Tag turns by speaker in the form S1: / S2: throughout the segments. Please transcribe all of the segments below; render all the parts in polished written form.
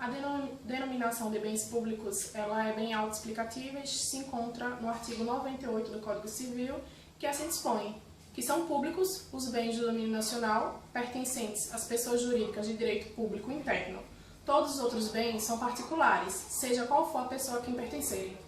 S1: A denominação de bens públicos ela é bem autoexplicativa e se encontra no artigo 98 do Código Civil, que assim dispõe que são públicos os bens do domínio nacional pertencentes às pessoas jurídicas de direito público interno. Todos os outros bens são particulares, seja qual for a pessoa a quem pertencerem.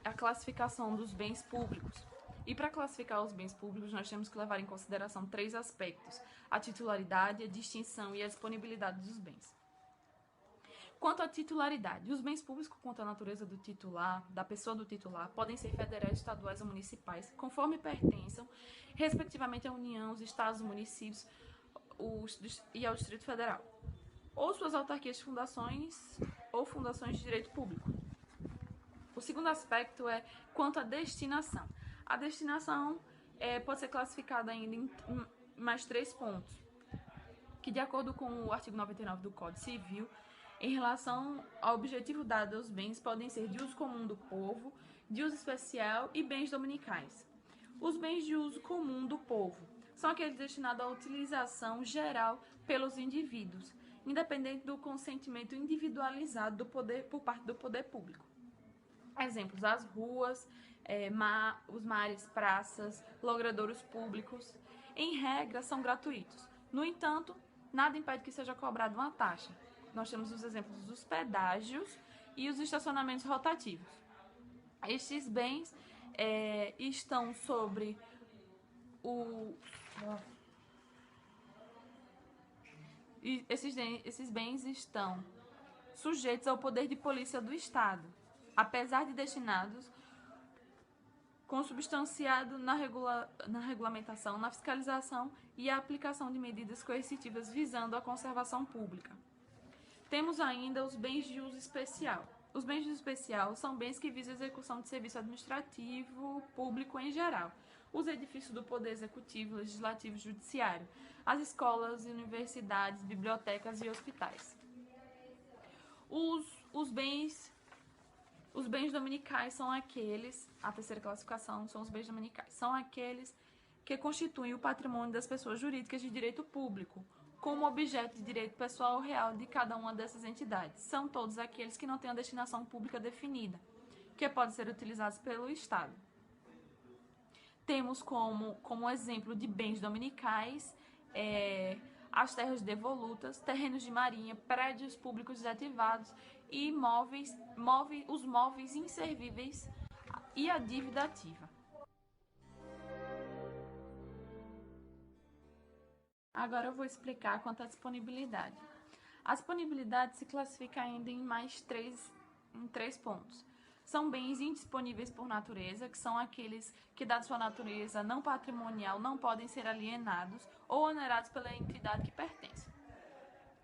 S2: A classificação dos bens públicos. E para classificar os bens públicos, nós temos que levar em consideração 3 aspectos: a titularidade, a distinção e a disponibilidade dos bens. Quanto à titularidade, os bens públicos quanto à natureza do titular, da pessoa do titular, podem ser federais, estaduais ou municipais, conforme pertençam, respectivamente, à União, os estados, os municípios e ao Distrito Federal, ou suas autarquias de fundações ou fundações de direito público. O segundo aspecto é quanto à destinação. A destinação pode ser classificada ainda em mais 3 pontos, que de acordo com o artigo 99 do Código Civil, em relação ao objetivo dado aos bens, podem ser de uso comum do povo, de uso especial e bens dominicais. Os bens de uso comum do povo são aqueles destinados à utilização geral pelos indivíduos, independente do consentimento individualizado por parte do poder público. Exemplos: as ruas, os mares, praças, logradouros públicos, em regra, são gratuitos. No entanto, nada impede que seja cobrada uma taxa. Nós temos os exemplos dos pedágios e os estacionamentos rotativos. Estes bens estão sobre esses bens estão sujeitos ao poder de polícia do Estado, apesar de destinados consubstanciado na regulamentação, na fiscalização e a aplicação de medidas coercitivas visando a conservação pública. Temos ainda os bens de uso especial. Os bens de uso especial são bens que visam a execução de serviço administrativo público em geral. Os edifícios do Poder Executivo, Legislativo e Judiciário, as escolas, universidades, bibliotecas e hospitais. Os bens dominicais são aqueles, a terceira classificação são os bens dominicais, são aqueles que constituem o patrimônio das pessoas jurídicas de direito público, como objeto de direito pessoal real de cada uma dessas entidades. São todos aqueles que não têm a destinação pública definida, que podem ser utilizados pelo Estado. Temos como exemplo de bens dominicais as terras devolutas, terrenos de marinha, prédios públicos desativados e os móveis inservíveis e a dívida ativa. Agora eu vou explicar quanto à disponibilidade. A disponibilidade se classifica ainda em três pontos. São bens indisponíveis por natureza, que são aqueles que, dada sua natureza não patrimonial, não podem ser alienados ou onerados pela entidade que pertence.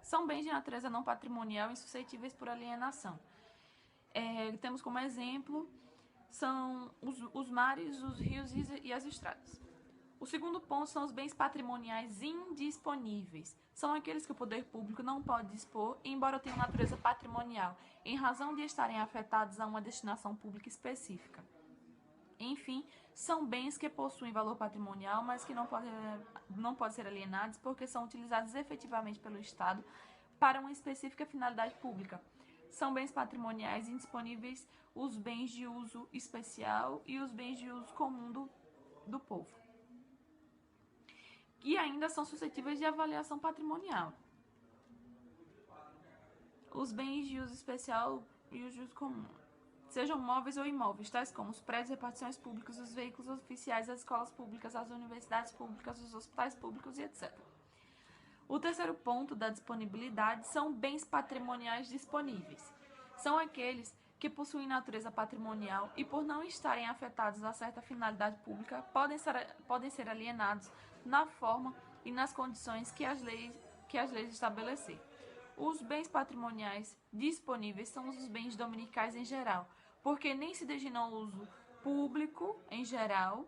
S2: São bens de natureza não patrimonial insuscetíveis por alienação. Temos como exemplo são os mares, os rios e as estradas. O segundo ponto são os bens patrimoniais indisponíveis. São aqueles que o poder público não pode dispor, embora tenham natureza patrimonial, em razão de estarem afetados a uma destinação pública específica. Enfim, são bens que possuem valor patrimonial, mas que não podem ser alienados porque são utilizados efetivamente pelo Estado para uma específica finalidade pública. São bens patrimoniais indisponíveis os bens de uso especial e os bens de uso comum do povo, e ainda são suscetíveis de avaliação patrimonial. Os bens de uso especial e os de uso comum, sejam móveis ou imóveis, tais como os prédios, repartições públicas, os veículos oficiais, as escolas públicas, as universidades públicas, os hospitais públicos e etc. O terceiro ponto da disponibilidade são bens patrimoniais disponíveis. São aqueles que possuem natureza patrimonial e, por não estarem afetados a certa finalidade pública, podem ser alienados na forma e nas condições que as leis estabelecer. Os bens patrimoniais disponíveis são os bens dominicais em geral, porque nem se destinam ao uso público em geral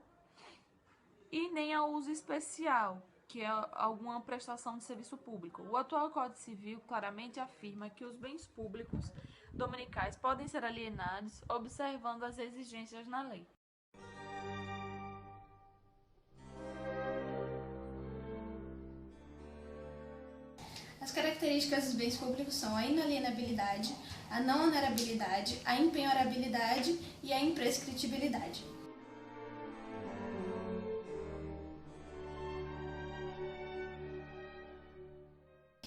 S2: e nem ao uso especial, que é alguma prestação de serviço público. O atual Código Civil claramente afirma que os bens públicos dominicais podem ser alienados, observando as exigências na lei.
S3: As características dos bens públicos são a inalienabilidade, a não onerabilidade, a impenhorabilidade e a imprescritibilidade.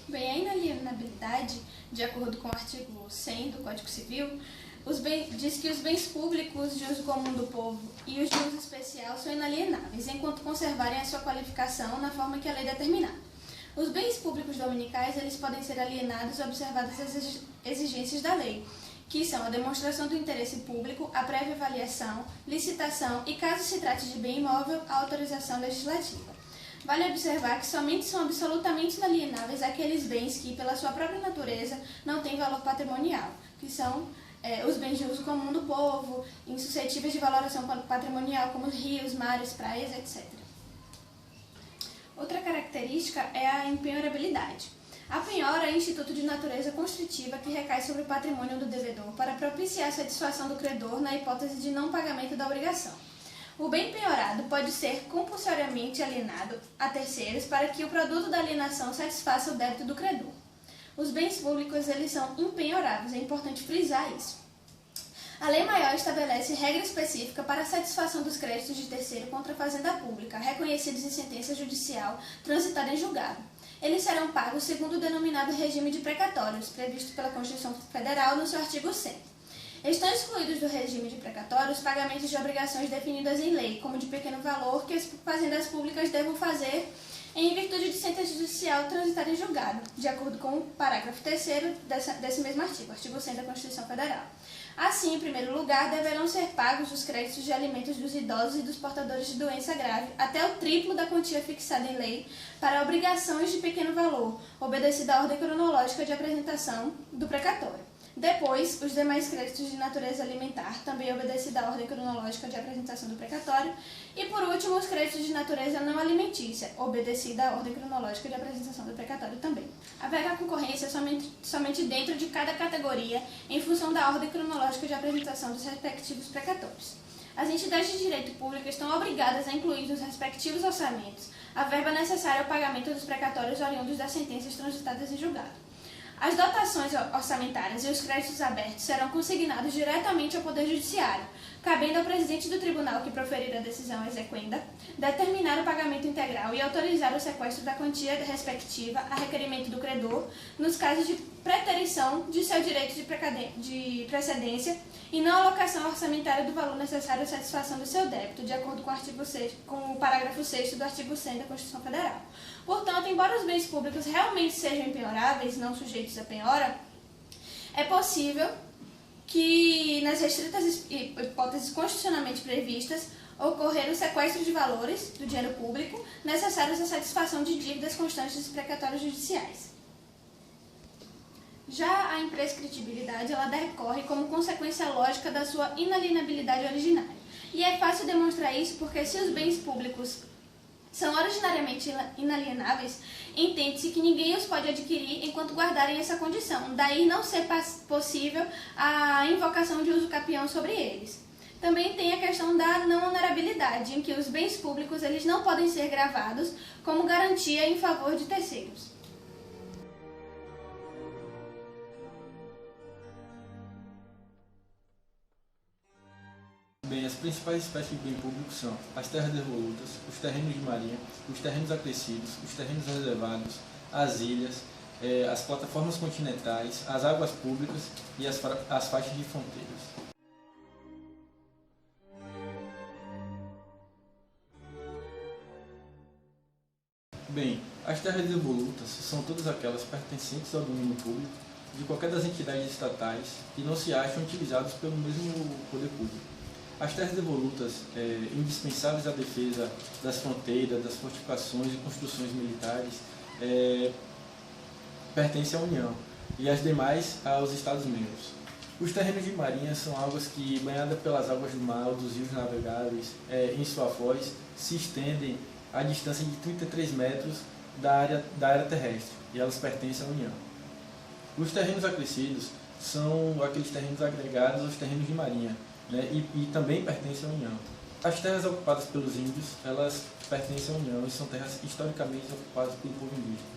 S3: Bem, a inalienabilidade, de acordo com o artigo 100 do Código Civil, diz que os bens públicos de uso comum do povo e os de uso especial são inalienáveis, enquanto conservarem a sua qualificação na forma que a lei determinar. Os bens públicos dominicais eles podem ser alienados observadas as exigências da lei, que são a demonstração do interesse público, a prévia avaliação, licitação e, caso se trate de bem imóvel, a autorização legislativa. Vale observar que somente são absolutamente inalienáveis aqueles bens que, pela sua própria natureza, não têm valor patrimonial, que são os bens de uso comum do povo, insuscetíveis de valoração patrimonial, como rios, mares, praias, etc. Outra característica é a impenhorabilidade. A penhora é instituto de natureza constritiva que recai sobre o patrimônio do devedor para propiciar a satisfação do credor na hipótese de não pagamento da obrigação. O bem penhorado pode ser compulsoriamente alienado a terceiros para que o produto da alienação satisfaça o débito do credor. Os bens públicos eles são impenhoráveis, é importante frisar isso. A Lei Maior estabelece regra específica para a satisfação dos créditos de terceiro contra a fazenda pública, reconhecidos em sentença judicial transitada em julgado. Eles serão pagos segundo o denominado regime de precatórios, previsto pela Constituição Federal no seu artigo 100. Estão excluídos do regime de precatórios pagamentos de obrigações definidas em lei, como de pequeno valor, que as fazendas públicas devam fazer em virtude de sentença judicial transitada em julgado, de acordo com o parágrafo 3º desse mesmo artigo, artigo 100 da Constituição Federal. Assim, em primeiro lugar, deverão ser pagos os créditos de alimentos dos idosos e dos portadores de doença grave, até o triplo da quantia fixada em lei, para obrigações de pequeno valor, obedecida à ordem cronológica de apresentação do precatório. Depois, os demais créditos de natureza alimentar, também obedecida à ordem cronológica de apresentação do precatório. E, por último, os créditos de natureza não alimentícia, obedecida à ordem cronológica de apresentação do precatório também. Haverá concorrência somente dentro de cada categoria, em função da ordem cronológica de apresentação dos respectivos precatórios. As entidades de direito público estão obrigadas a incluir nos respectivos orçamentos a verba necessária ao pagamento dos precatórios oriundos das sentenças transitadas em julgado. As dotações orçamentárias e os créditos abertos serão consignados diretamente ao Poder Judiciário, cabendo ao presidente do tribunal que proferir a decisão exequenda determinar o pagamento integral e autorizar o sequestro da quantia respectiva a requerimento do credor, nos casos de preterição de seu direito de precedência e não alocação orçamentária do valor necessário à satisfação do seu débito, de acordo com o parágrafo 6º do artigo 100 da Constituição Federal. Portanto, embora os bens públicos realmente sejam impenhoráveis, não sujeitos à penhora, é possível que, nas restritas hipóteses constitucionalmente previstas, ocorrer o sequestro de valores do dinheiro público necessários à satisfação de dívidas constantes dos precatórios judiciais. Já a imprescritibilidade ela decorre como consequência lógica da sua inalienabilidade originária. E é fácil demonstrar isso porque, se os bens públicos são originariamente inalienáveis, entende-se que ninguém os pode adquirir enquanto guardarem essa condição, daí não ser possível a invocação de uso capião sobre eles. Também tem a questão da não onerabilidade, em que os bens públicos eles não podem ser gravados como garantia em favor de terceiros.
S4: Bem, as principais espécies de bem público são as terras devolutas, os terrenos de marinha, os terrenos acrescidos, os terrenos reservados, as ilhas, as plataformas continentais, as águas públicas e as faixas de fronteiras. Bem, as terras devolutas são todas aquelas pertencentes ao domínio público de qualquer das entidades estatais que não se acham utilizadas pelo mesmo poder público. As terras devolutas, indispensáveis à defesa das fronteiras, das fortificações e construções militares, pertencem à União e as demais aos Estados-membros. Os terrenos de marinha são águas que, banhadas pelas águas do mar ou dos rios navegáveis, em sua foz, se estendem a distância de 33 metros da área terrestre e elas pertencem à União. Os terrenos acrescidos são aqueles terrenos agregados aos terrenos de marinha, né, e também pertencem à União. As terras ocupadas pelos índios, elas pertencem à União e são terras historicamente ocupadas pelo povo indígena.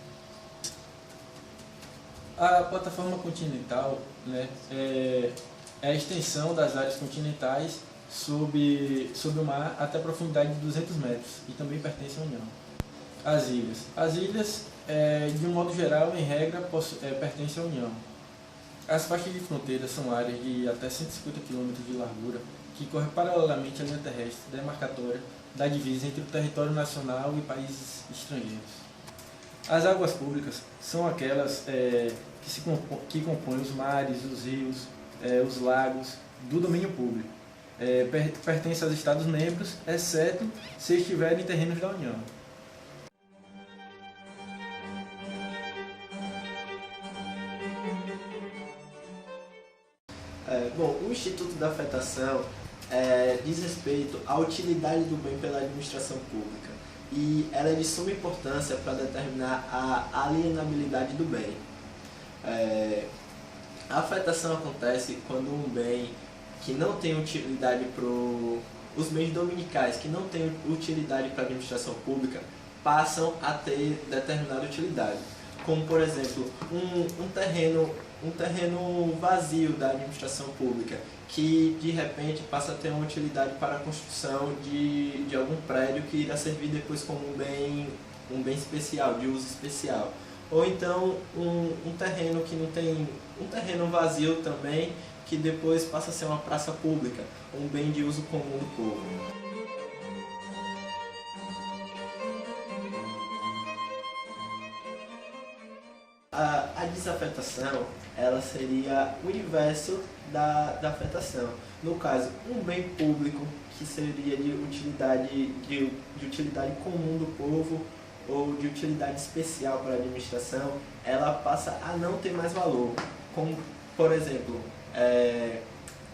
S4: A plataforma continental, né, é a extensão das áreas continentais sob o mar até a profundidade de 200 metros e também pertence à União. As ilhas, de um modo geral, em regra, pertencem à União. As faixas de fronteira são áreas de até 150 km de largura que correm paralelamente à linha terrestre demarcatória da divisa entre o território nacional e países estrangeiros. As águas públicas são aquelas que compõem os mares, os rios, os lagos do domínio público. Pertencem aos Estados-membros, exceto se estiverem em terrenos da União.
S5: Bom, o Instituto da Afetação diz respeito à utilidade do bem pela administração pública e ela é de suma importância para determinar a alienabilidade do bem. A afetação acontece quando um bem que não tem utilidade os bens dominicais que não têm utilidade para a administração pública passam a ter determinada utilidade, como por exemplo um terreno vazio da administração pública que de repente passa a ter uma utilidade para a construção de algum prédio que irá servir depois como um bem especial, de uso especial. Ou então um terreno que não tem, um terreno vazio também, que depois passa a ser uma praça pública, um bem de uso comum do povo. A desafetação, ela seria o inverso da afetação. No caso, um bem público que seria de utilidade comum do povo ou de utilidade especial para a administração, ela passa a não ter mais valor. Como, por exemplo,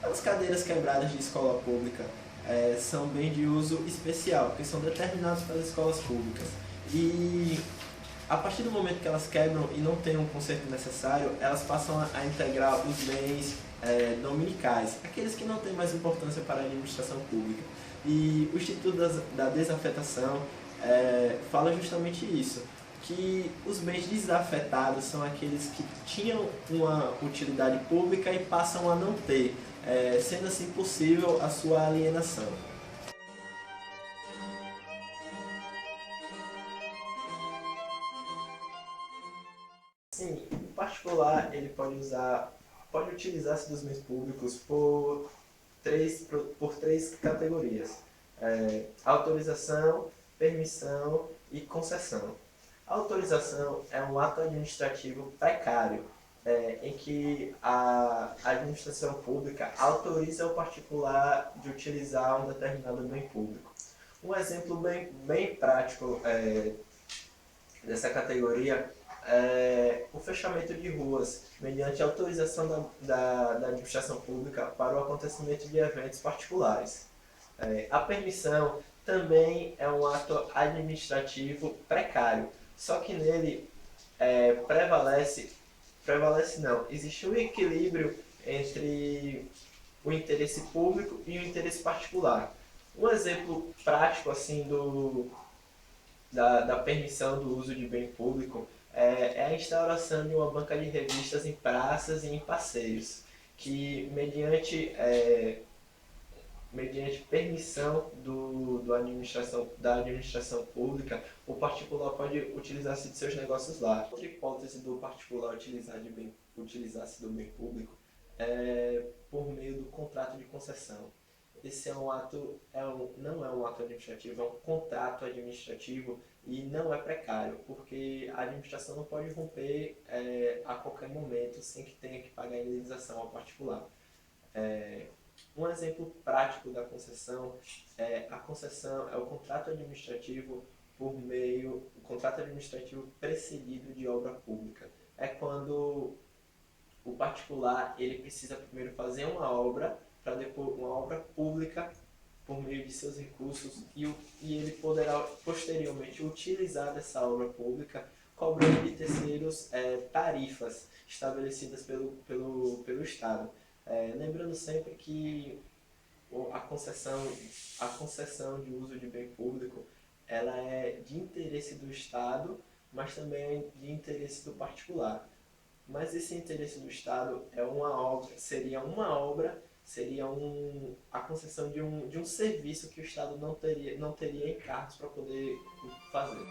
S5: as cadeiras quebradas de escola pública são bem de uso especial, porque são determinados pelas escolas públicas. E a partir do momento que elas quebram e não tem um conserto necessário, elas passam a integrar os bens dominicais, aqueles que não têm mais importância para a administração pública. E o Instituto da Desafetação fala justamente isso, que os bens desafetados são aqueles que tinham uma utilidade pública e passam a não ter, sendo assim possível a sua alienação. Sim, o particular ele pode utilizar-se dos bens públicos por três categorias: autorização, permissão e concessão. A autorização é um ato administrativo precário, em que a administração pública autoriza o particular de utilizar um determinado bem público. Um exemplo bem prático dessa categoria o fechamento de ruas mediante autorização da administração pública para o acontecimento de eventos particulares. A permissão também é um ato administrativo precário, só que nele existe um equilíbrio entre o interesse público e o interesse particular. Um exemplo prático assim da permissão do uso de bem público é a instauração de uma banca de revistas em praças e em passeios, que mediante permissão da administração pública, o particular pode utilizar-se de seus negócios lá. Outra hipótese do particular utilizar-se do bem público é por meio do contrato de concessão. Esse não é um ato administrativo, é um contrato administrativo e não é precário, porque a administração não pode romper a qualquer momento sem que tenha que pagar a indenização ao particular. Um exemplo prático da concessão a concessão é o contrato administrativo precedido de obra pública. É quando o particular ele precisa primeiro fazer uma obra para depois uma obra pública por meio de seus recursos e ele poderá posteriormente utilizar dessa obra pública cobrando de terceiros tarifas estabelecidas pelo Estado. Lembrando sempre que a concessão de uso de bem público ela é de interesse do Estado, mas também é de interesse do particular. Mas esse interesse do Estado é uma obra, seria a concessão de um serviço que o Estado não teria encargos para poder fazer.